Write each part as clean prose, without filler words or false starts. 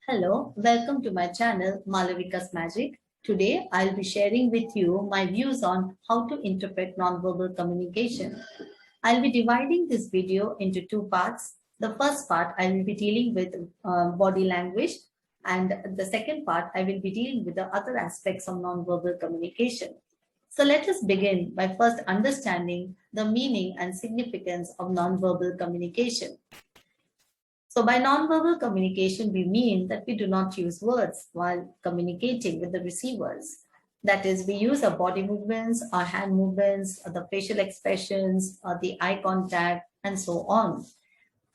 Hello, welcome to my channel Malavika's Magic. Today I'll be sharing with you my views on how to interpret nonverbal communication. I'll be dividing this video into two parts. The first part I will be dealing with body language, and the second part I will be dealing with the other aspects of nonverbal communication. So let us begin by first understanding the meaning and significance of nonverbal communication. So by nonverbal communication, we mean that we do not use words while communicating with the receivers. That is, we use our body movements, our hand movements, the facial expressions, the eye contact, and so on.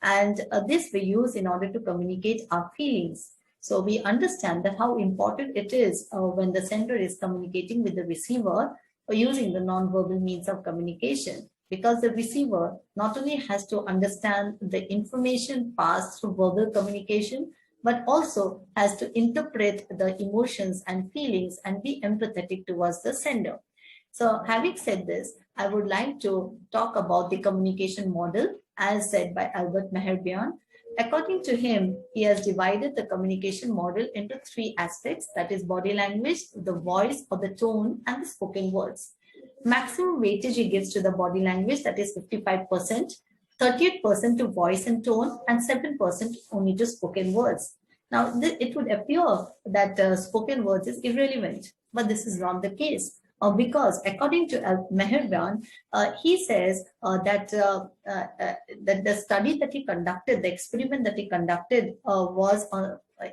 And this we use in order to communicate our feelings. So we understand that how important it is when the sender is communicating with the receiver using the nonverbal means of communication, because the receiver not only has to understand the information passed through verbal communication, but also has to interpret the emotions and feelings and be empathetic towards the sender. So having said this, I would like to talk about the communication model as said by Albert Mehrabian. According to him, he has divided the communication model into three aspects, that is body language, the voice or the tone, and the spoken words. Maximum weightage he gives to the body language, that is 55%, 38% to voice and tone, and 7% only to spoken words. Now, it would appear that spoken words is irrelevant, but this is not the case. Because according to Mehrabian, he says that the study that he conducted, the experiment that he conducted was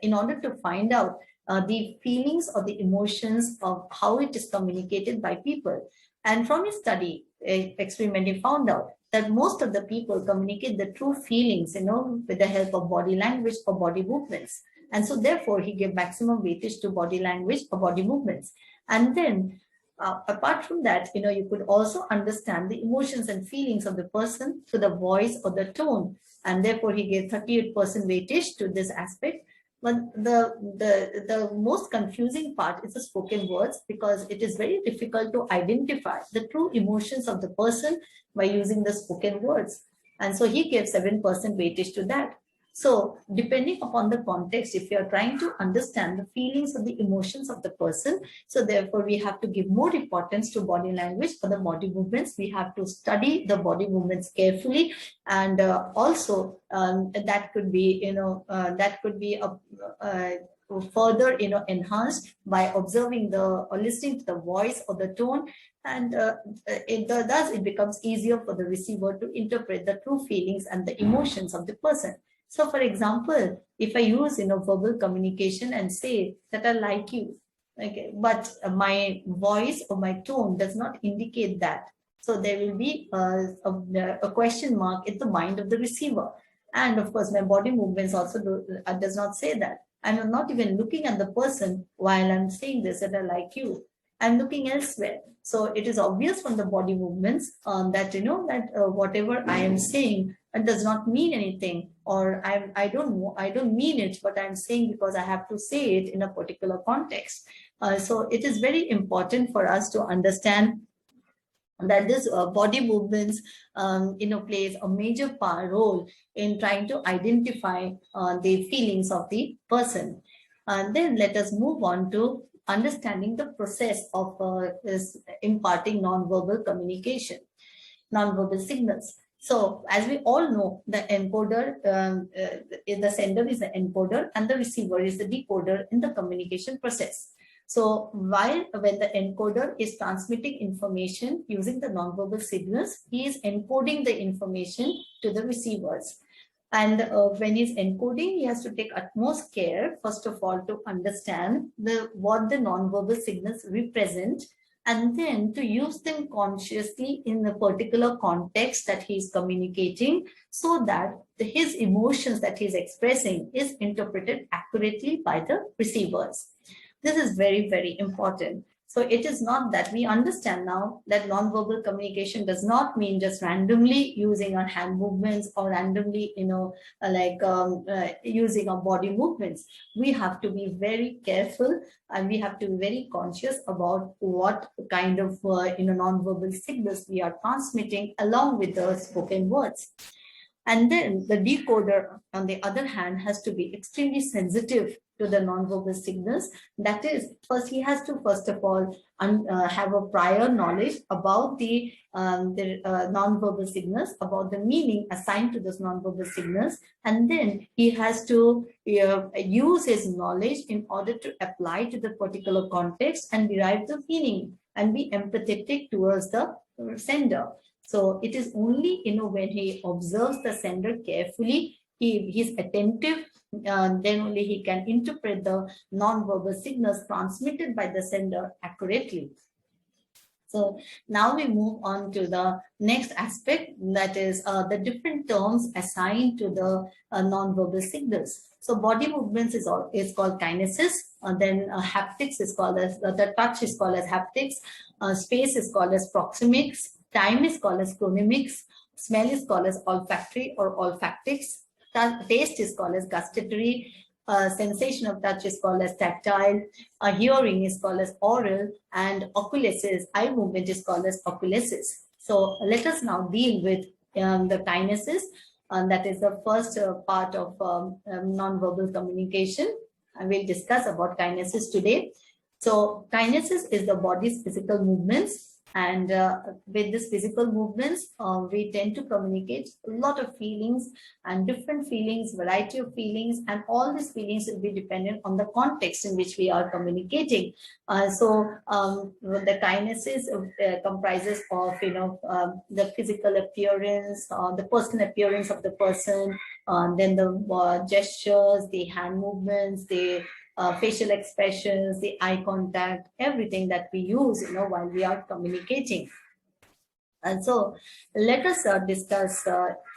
in order to find out the feelings or the emotions of how it is communicated by people. And from his study experiment, he found out that most of the people communicate the true feelings, with the help of body language or body movements. And so therefore, he gave maximum weightage to body language or body movements. And then apart from that, you could also understand the emotions and feelings of the person through the voice or the tone. And therefore, he gave 38% weightage to this aspect. But the most confusing part is the spoken words, because it is very difficult to identify the true emotions of the person by using the spoken words. And so he gave 7% weightage to that. So depending upon the context, if you are trying to understand the feelings or the emotions of the person, so therefore we have to give more importance to body language or the body movements. We have to study the body movements carefully, and also that could be, further enhanced by observing or listening to the voice or the tone, and thus it becomes easier for the receiver to interpret the true feelings and the emotions of the person. So for example, if I use verbal communication and say that I like you, okay, but my voice or my tone does not indicate that, so there will be a question mark in the mind of the receiver. And of course, my body movements also does not say that. I'm not even looking at the person while I'm saying this, that I like you. I'm looking elsewhere. So it is obvious from the body movements that whatever I am saying does not mean anything, or I don't mean it, but I'm saying because I have to say it in a particular context. So it is very important for us to understand that this body movements plays a major role in trying to identify the feelings of the person. And then let us move on to understanding the process of imparting nonverbal communication, nonverbal signals. So as we all know, the encoder, the sender is the encoder and the receiver is the decoder in the communication process. So when the encoder is transmitting information using the nonverbal signals, he is encoding the information to the receivers. And when he's encoding, he has to take utmost care, first of all, to understand what the nonverbal signals represent, and then to use them consciously in the particular context that he's communicating, so that his emotions that he's expressing is interpreted accurately by the receivers. This is very, very important. So it is not that we understand now that nonverbal communication does not mean just randomly using our hand movements or randomly, using our body movements. We have to be very careful, and we have to be very conscious about what kind of nonverbal signals we are transmitting along with the spoken words. And then the decoder, on the other hand, has to be extremely sensitive to the nonverbal signals. That is, first he has to first of all have a prior knowledge about the nonverbal signals, about the meaning assigned to those nonverbal signals, and then he has to use his knowledge in order to apply to the particular context and derive the meaning and be empathetic towards the sender. So it is only, when he observes the sender carefully, he's attentive, then only he can interpret the non-verbal signals transmitted by the sender accurately. So now we move on to the next aspect, that is the different terms assigned to the non-verbal signals. So body movements is called kinesis. Then haptics is called as the touch is called as haptics. Space is called as proxemics. Time is called as chronemics. Smell is called as olfactory or olfactics. Taste is called as gustatory. Sensation of touch is called as tactile. Hearing is called as oral, and oculesis, eye movement, is called as oculesis. So let us now deal with the kinesis. That is the first part of non-verbal communication. I will discuss about kinesis today. So kinesis is the body's physical movements. And with this physical movements, we tend to communicate a lot of feelings and different feelings, variety of feelings, and all these feelings will be dependent on the context in which we are communicating. So the kinesis comprises of, the physical appearance, the personal appearance of the person, then the gestures, the hand movements, the facial expressions, the eye contact, everything that we use, while we are communicating. And so let us discuss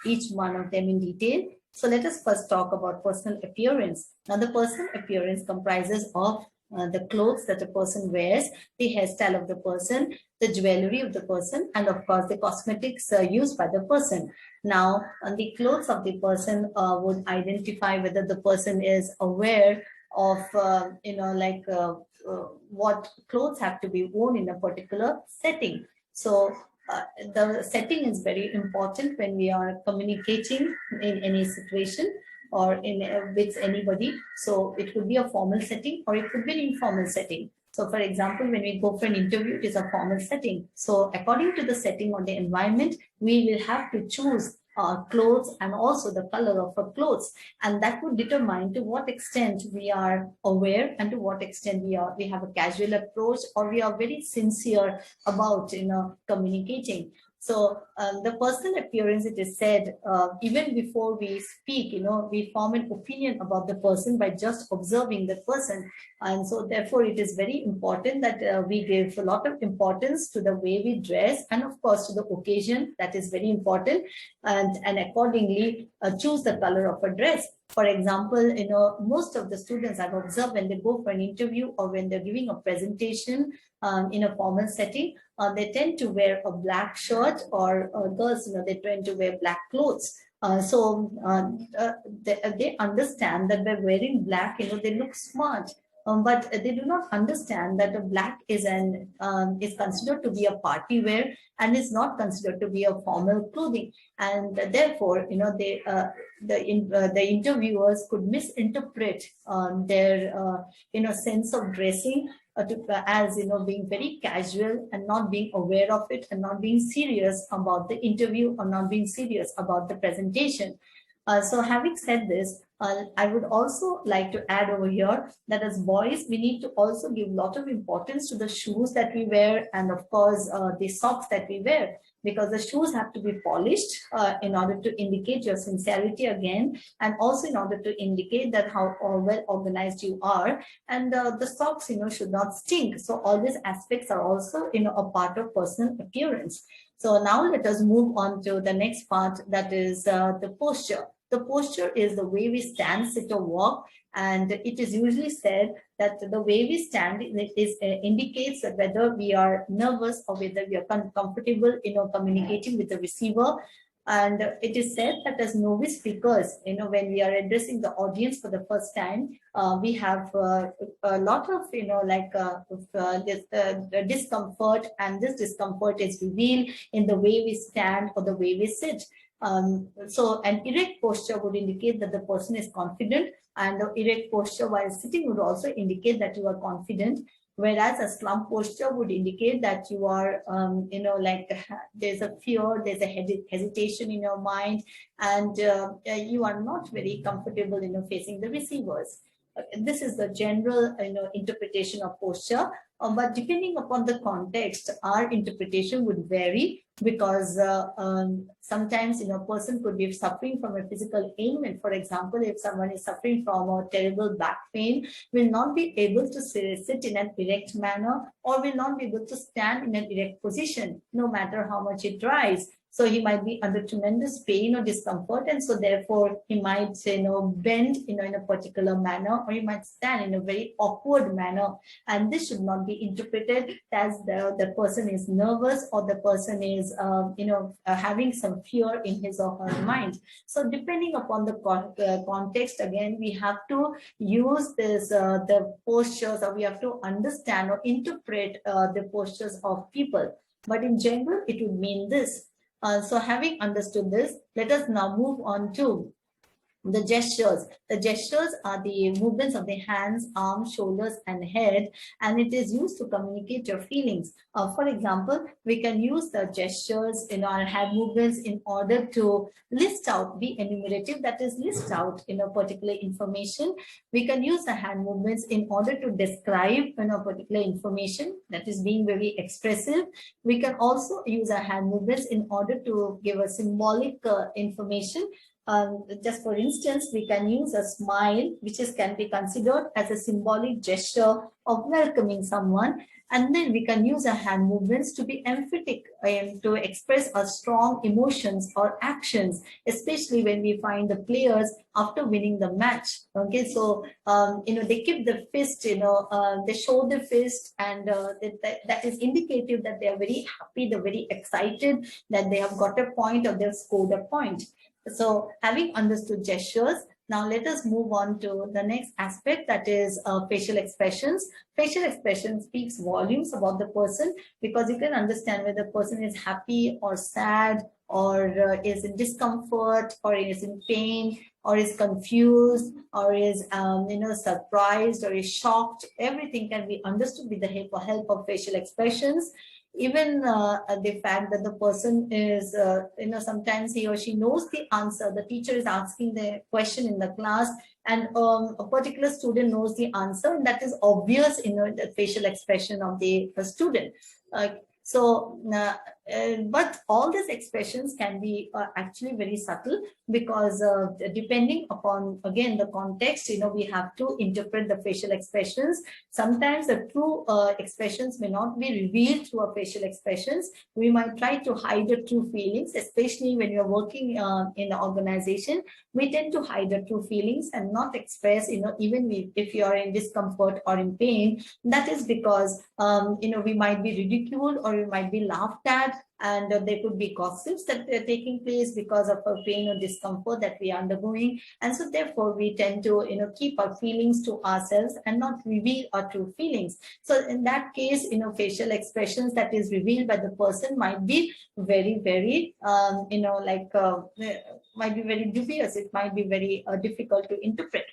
each one of them in detail. So let us first talk about personal appearance. Now the personal appearance comprises of the clothes that a person wears, the hairstyle of the person, the jewelry of the person, and of course the cosmetics used by the person. Now the clothes of the person would identify whether the person is aware of what clothes have to be worn in a particular setting. So the setting is very important when we are communicating in any situation or with anybody. So it could be a formal setting or it could be an informal setting. So for example, when we go for an interview, it is a formal setting. So according to the setting or the environment, we will have to choose clothes and also the color of our clothes, and that would determine to what extent we are aware and to what extent we have a casual approach or we are very sincere about communicating. So the personal appearance, it is said, even before we speak, we form an opinion about the person by just observing the person. And so therefore it is very important that we give a lot of importance to the way we dress and of course to the occasion. That is very important, and accordingly choose the color of a dress. For example, most of the students I've observed when they go for an interview or when they're giving a presentation in a formal setting, they tend to wear a black shirt, or girls, they tend to wear black clothes. So they understand that by wearing black, they look smart. But they do not understand that a black is considered to be a party wear and is not considered to be a formal clothing, and therefore the interviewers could misinterpret their sense of dressing as being very casual and not being aware of it and not being serious about the interview or not being serious about the presentation. So having said this, I would also like to add over here that as boys, we need to also give a lot of importance to the shoes that we wear and of course the socks that we wear, because the shoes have to be polished in order to indicate your sincerity again, and also in order to indicate that how well organized you are, and the socks should not stink. So all these aspects are also a part of personal appearance. So now let us move on to the next part, that is the posture. The posture is the way we stand, sit, or walk, and it is usually said that the way we stand indicates that whether we are nervous or whether we are comfortable communicating with the receiver. And it is said that as novice speakers, when we are addressing the audience for the first time, we have a lot of, discomfort, and this discomfort is revealed in the way we stand or the way we sit. So an erect posture would indicate that the person is confident, and the erect posture while sitting would also indicate that you are confident. Whereas a slump posture would indicate that you are, like there's a fear, there's a hesitation in your mind, and you are not very comfortable, facing the receivers. This is the general, interpretation of posture. But depending upon the context, our interpretation would vary, because sometimes, a person could be suffering from a physical ailment. For example, if someone is suffering from a terrible back pain, will not be able to sit in an erect manner, or will not be able to stand in an erect position, no matter how much it tries. So he might be under tremendous pain or discomfort, and so therefore he might, bend, in a particular manner, or he might stand in a very awkward manner. And this should not be interpreted as the person is nervous, or the person is, having some fear in his or her mind. So depending upon the context, again, we have to use this, the postures, or we have to understand or interpret the postures of people. But in general, it would mean this. So having understood this, let us now move on to the gestures. The gestures are the movements of the hands, arms, shoulders, and head, and it is used to communicate your feelings. For example, we can use the gestures in our hand movements in order to list out, be enumerative, that is, list out, particular information. We can use the hand movements in order to describe, particular information, that is being very expressive. We can also use our hand movements in order to give a symbolic information. Just for instance, we can use a smile, which can be considered as a symbolic gesture of welcoming someone. And then we can use our hand movements to be emphatic and to express our strong emotions or actions, especially when we find the players after winning the match. Okay, so they keep the fist, they show the fist, and that is indicative that they are very happy, they're very excited that they have got a point, or they've scored a point. So having understood gestures, now let us move on to the next aspect, that is facial expressions. Facial expression speaks volumes about the person, because you can understand whether the person is happy or sad, or is in discomfort, or is in pain, or is confused, or is surprised, or is shocked. Everything can be understood with the help of facial expressions. Even the fact that the person is, sometimes he or she knows the answer. The teacher is asking the question in the class, and a particular student knows the answer, and that is obvious in the facial expression of the student. But all these expressions can be actually very subtle, because depending upon, again, the context, we have to interpret the facial expressions. Sometimes the true expressions may not be revealed through our facial expressions. We might try to hide the true feelings, especially when you're working in an organization. We tend to hide the true feelings and not express, even if you are in discomfort or in pain. That is because, we might be ridiculed, or we might be laughed at, and there could be gossips that are taking place because of our pain or discomfort that we are undergoing. And so therefore we tend to keep our feelings to ourselves and not reveal our true feelings. So in that case, facial expressions that is revealed by the person might be very, very might be very dubious. It might be very difficult to interpret.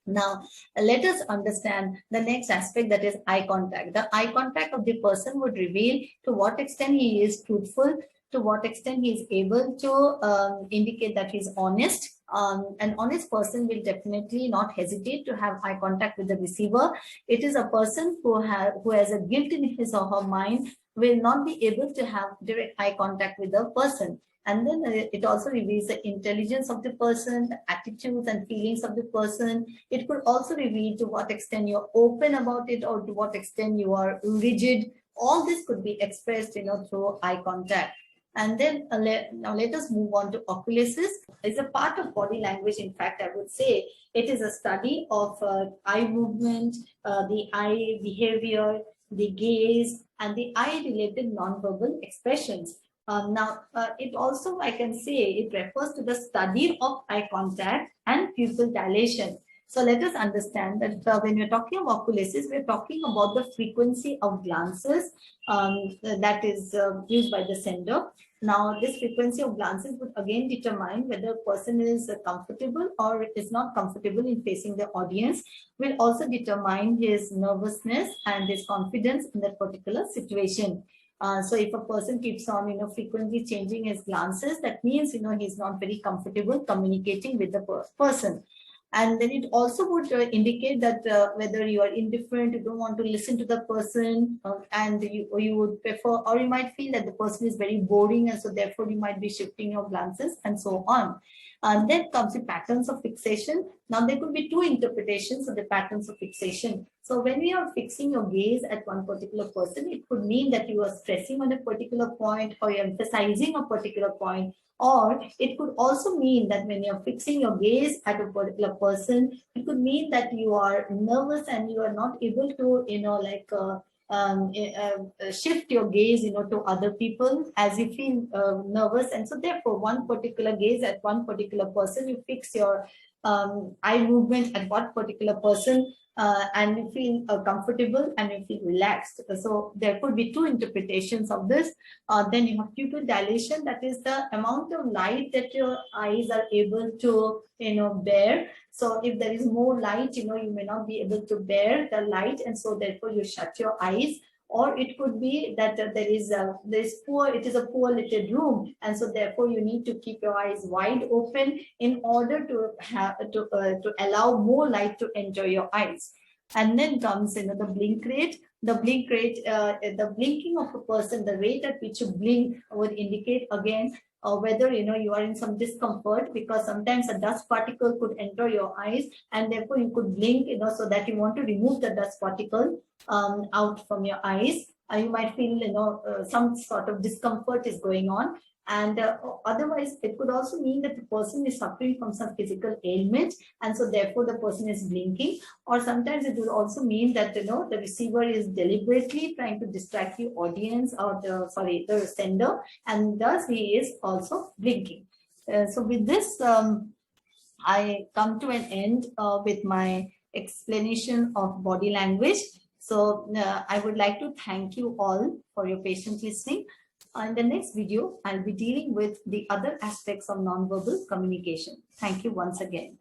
Now, let us understand the next aspect, that is eye contact. The eye contact of the person would reveal to what extent he is truthful, to what extent he is able to indicate that he is honest. An honest person will definitely not hesitate to have eye contact with the receiver. It is a person who has a guilt in his or her mind will not be able to have direct eye contact with the person. And then it also reveals the intelligence of the person, the attitudes and feelings of the person. It could also reveal to what extent you're open about it, or to what extent you are rigid. All this could be expressed, through eye contact. And then now let us move on to oculesis. It's a part of body language. In fact, I would say it is a study of eye movement, the eye behavior, the gaze, and the eye-related nonverbal expressions. It also, I can say, it refers to the study of eye contact and pupil dilation. So let us understand that when we're talking about oculesis, we're talking about the frequency of glances that is used by the sender. Now, this frequency of glances would again determine whether a person is comfortable or is not comfortable in facing the audience, will also determine his nervousness and his confidence in that particular situation. So if a person keeps on, frequently changing his glances, that means, he's not very comfortable communicating with the person. And then it also would indicate that whether you are indifferent, you don't want to listen to the person, and you would prefer, or you might feel that the person is very boring, and so therefore you might be shifting your glances and so on. And then comes the patterns of fixation. Now there could be two interpretations of the patterns of fixation. So when we are fixing your gaze at one particular person, it could mean that you are stressing on a particular point, or you're emphasizing a particular point. Or it could also mean that when you're fixing your gaze at a particular person, it could mean that you are nervous and you are not able to, shift your gaze, to other people as you feel nervous. And so therefore, one particular gaze at one particular person, you fix your eye movement at one particular person, and you feel comfortable and you feel relaxed. So there could be two interpretations of this. Then you have pupil dilation, that is the amount of light that your eyes are able to, bear. So if there is more light, you may not be able to bear the light, and so therefore you shut your eyes. Or it could be that it is a poor lighted room, and so therefore you need to keep your eyes wide open in order to have to allow more light to enter your eyes. And then comes, the blink rate. The blink rate, the blinking of a person, the rate at which you blink would indicate again whether you are in some discomfort, because sometimes a dust particle could enter your eyes, and therefore you could blink, so that you want to remove the dust particle out from your eyes. You might feel, some sort of discomfort is going on. And otherwise, it could also mean that the person is suffering from some physical ailment, and so therefore the person is blinking. Or sometimes it would also mean that the receiver is deliberately trying to distract the audience, or the sender, and thus he is also blinking. So with this, I come to an end with my explanation of body language. So I would like to thank you all for your patient listening. In the next video, I'll be dealing with the other aspects of nonverbal communication. Thank you once again.